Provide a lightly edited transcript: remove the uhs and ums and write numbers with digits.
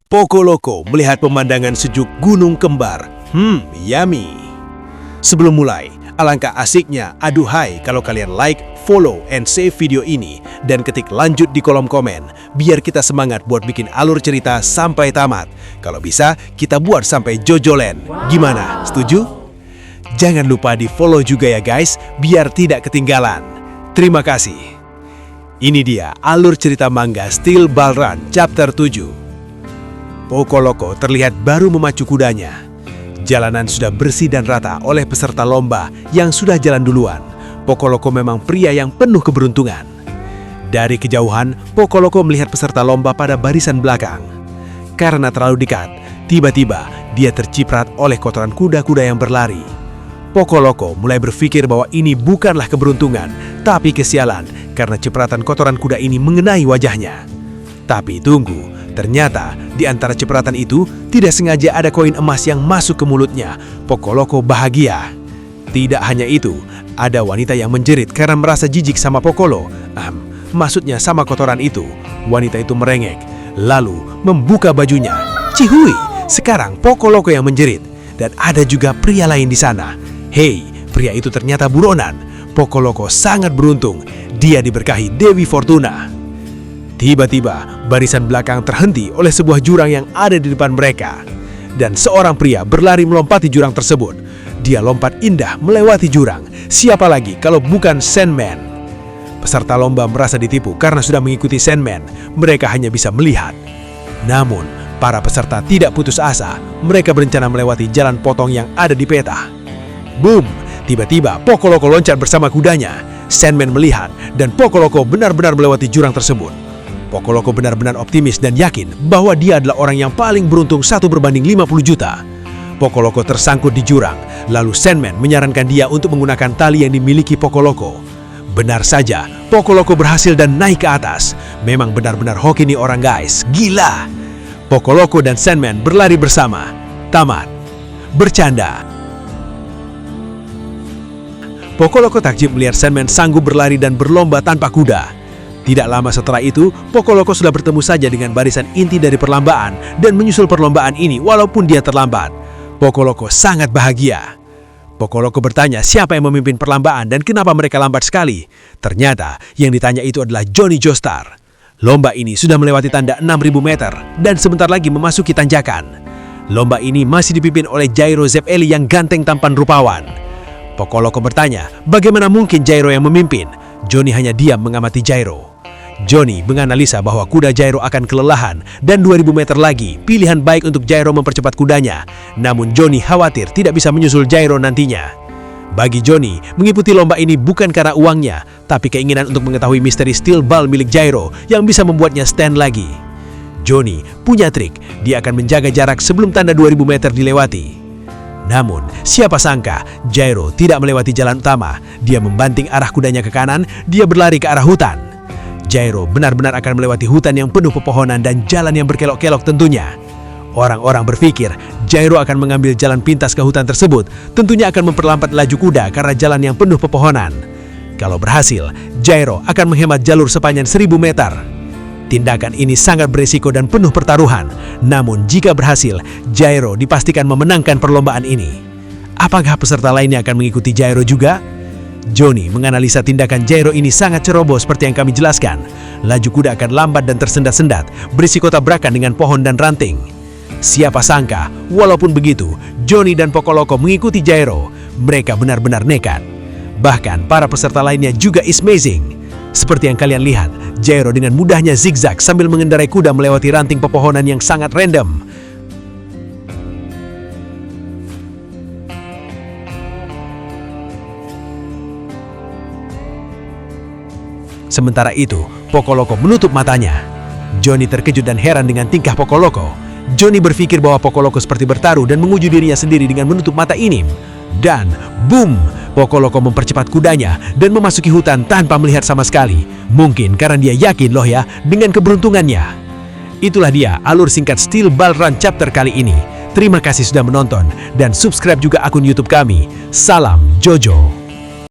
Poco Loco melihat pemandangan sejuk Gunung Kembar. Yummy. Sebelum mulai, alangkah asiknya aduhai kalau kalian like, follow, and save video ini dan ketik lanjut di kolom komen biar kita semangat buat bikin alur cerita sampai tamat. Kalau bisa, kita buat sampai Jojo Land. Gimana? Setuju? Jangan lupa di follow juga ya guys, biar tidak ketinggalan. Terima kasih. Ini dia alur cerita manga Steel Ball Run Chapter 7. Poco Loco terlihat baru memacu kudanya. Jalanan sudah bersih dan rata oleh peserta lomba yang sudah jalan duluan. Poco Loco memang pria yang penuh keberuntungan. Dari kejauhan, Poco Loco melihat peserta lomba pada barisan belakang. Karena terlalu dekat, tiba-tiba dia terciprat oleh kotoran kuda-kuda yang berlari. Poco Loco mulai berpikir bahwa ini bukanlah keberuntungan, tapi kesialan karena cipratan kotoran kuda ini mengenai wajahnya. Tapi tunggu, ternyata di antara cipratan itu tidak sengaja ada koin emas yang masuk ke mulutnya. Poco Loco bahagia. Tidak hanya itu, ada wanita yang menjerit karena merasa jijik sama Poco Loco. Maksudnya sama kotoran itu. Wanita itu merengek, lalu membuka bajunya. Cihui, sekarang Poco Loco yang menjerit. Dan ada juga pria lain di sana. Hei, pria itu ternyata buronan. Poco Loco sangat beruntung. Dia diberkahi Dewi Fortuna. Tiba-tiba, barisan belakang terhenti oleh sebuah jurang yang ada di depan mereka. Dan seorang pria berlari melompati jurang tersebut. Dia lompat indah melewati jurang. Siapa lagi kalau bukan Sandman? Peserta lomba merasa ditipu karena sudah mengikuti Sandman. Mereka hanya bisa melihat. Namun, para peserta tidak putus asa. Mereka berencana melewati jalan potong yang ada di peta. Boom! Tiba-tiba, Poco Loco loncat bersama kudanya. Sandman melihat, dan Poco Loco benar-benar melewati jurang tersebut. Poco Loco benar-benar optimis dan yakin bahwa dia adalah orang yang paling beruntung 1/50 juta. Poco Loco tersangkut di jurang, lalu Sandman menyarankan dia untuk menggunakan tali yang dimiliki Poco Loco. Benar saja, Poco Loco berhasil dan naik ke atas. Memang benar-benar hoki nih orang guys, gila. Poco Loco dan Sandman berlari bersama. Tamat. Bercanda. Poco Loco takjub melihat Sandman sanggup berlari dan berlomba tanpa kuda. Tidak lama setelah itu, Poco Loco sudah bertemu saja dengan barisan inti dari perlombaan dan menyusul perlombaan ini walaupun dia terlambat. Poco Loco sangat bahagia. Poco Loco bertanya siapa yang memimpin perlombaan dan kenapa mereka lambat sekali. Ternyata yang ditanya itu adalah Johnny Joestar. Lomba ini sudah melewati tanda 6.000 meter dan sebentar lagi memasuki tanjakan. Lomba ini masih dipimpin oleh Jairo Zepeli yang ganteng tampan rupawan. Poco Loco bertanya, bagaimana mungkin Jairo yang memimpin? Johnny hanya diam mengamati Jairo. Johnny menganalisa bahwa kuda Jairo akan kelelahan dan 2000 meter lagi pilihan baik untuk Jairo mempercepat kudanya. Namun Johnny khawatir tidak bisa menyusul Jairo nantinya. Bagi Johnny, mengikuti lomba ini bukan karena uangnya, tapi keinginan untuk mengetahui misteri Steel Ball milik Jairo yang bisa membuatnya stand lagi. Johnny punya trik, dia akan menjaga jarak sebelum tanda 2000 meter dilewati. Namun, siapa sangka Jairo tidak melewati jalan utama. Dia membanting arah kudanya ke kanan, dia berlari ke arah hutan. Jairo benar-benar akan melewati hutan yang penuh pepohonan dan jalan yang berkelok-kelok tentunya. Orang-orang berpikir Jairo akan mengambil jalan pintas ke hutan tersebut, tentunya akan memperlambat laju kuda karena jalan yang penuh pepohonan. Kalau berhasil, Jairo akan menghemat jalur sepanjang 1000 meter. Tindakan ini sangat berisiko dan penuh pertaruhan. Namun jika berhasil, Jairo dipastikan memenangkan perlombaan ini. Apakah peserta lainnya akan mengikuti Jairo juga? Johnny menganalisa tindakan Jairo ini sangat ceroboh seperti yang kami jelaskan. Laju kuda akan lambat dan tersendat-sendat, berisiko tabrakan dengan pohon dan ranting. Siapa sangka, walaupun begitu, Johnny dan Poco Loco mengikuti Jairo. Mereka benar-benar nekat. Bahkan para peserta lainnya juga amazing. Seperti yang kalian lihat, Jairo dengan mudahnya zigzag sambil mengendarai kuda melewati ranting pepohonan yang sangat random. Sementara itu, Poco Loco menutup matanya. Johnny terkejut dan heran dengan tingkah Poco Loco. Johnny berpikir bahwa Poco Loco seperti bertaruh dan menguji dirinya sendiri dengan menutup mata ini. Dan boom, Poco Loco mempercepat kudanya dan memasuki hutan tanpa melihat sama sekali. Mungkin karena dia yakin loh ya dengan keberuntungannya. Itulah dia alur singkat Steel Ball Run chapter kali ini. Terima kasih sudah menonton dan subscribe juga akun YouTube kami. Salam Jojo.